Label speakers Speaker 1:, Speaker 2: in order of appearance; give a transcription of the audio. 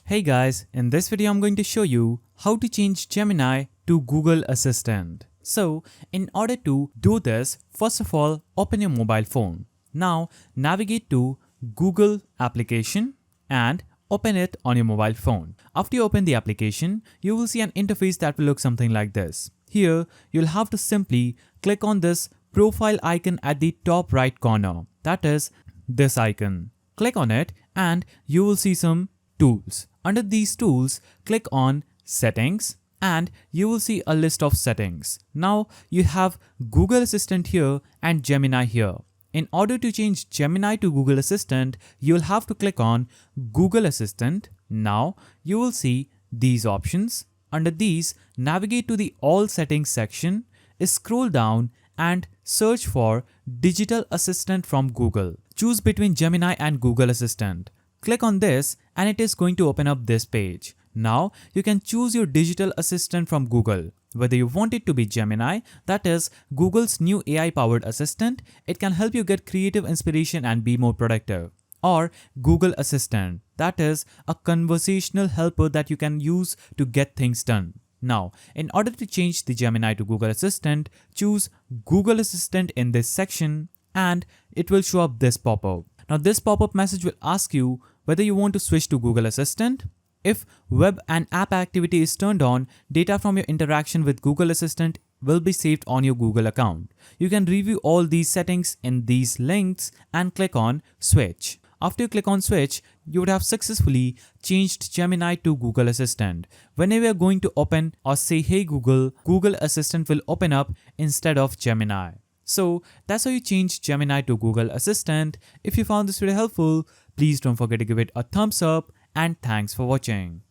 Speaker 1: Hey guys, in this video I'm going to show you how to change Gemini to Google Assistant. So, in order to do this, first of all, open your mobile phone. Now, navigate to Google application and open it on your mobile phone. After you open the application, you will see an interface that will look something like this. Here, you'll have to simply click on this profile icon at the top right corner. That is this icon. Click on it and you will see some tools. Under these tools, click on settings and you will see a list of settings. Now you have Google Assistant here and Gemini here. In order to change Gemini to Google Assistant, you'll have to click on Google Assistant. Now you will see these options. Under these, navigate to the All Settings section, scroll down and search for Digital Assistant from Google. Choose between Gemini and Google Assistant. Click on this and it is going to open up this page. Now you can choose your digital assistant from Google. Whether you want it to be Gemini, that is Google's new AI-powered assistant, it can help you get creative inspiration and be more productive. Or Google Assistant, that is a conversational helper that you can use to get things done. Now, in order to change the Gemini to Google Assistant, choose Google Assistant in this section and it will show up this pop-up. Now this pop-up message will ask you whether you want to switch to Google Assistant. If web and app activity is turned on, data from your interaction with Google Assistant will be saved on your Google account. You can review all these settings in these links and click on Switch. After you click on Switch, you would have successfully changed Gemini to Google Assistant. Whenever you're going to open or say Hey Google, Google Assistant will open up instead of Gemini. So that's how you change Gemini to Google Assistant. If you found this video helpful, please don't forget to give it a thumbs up and thanks for watching.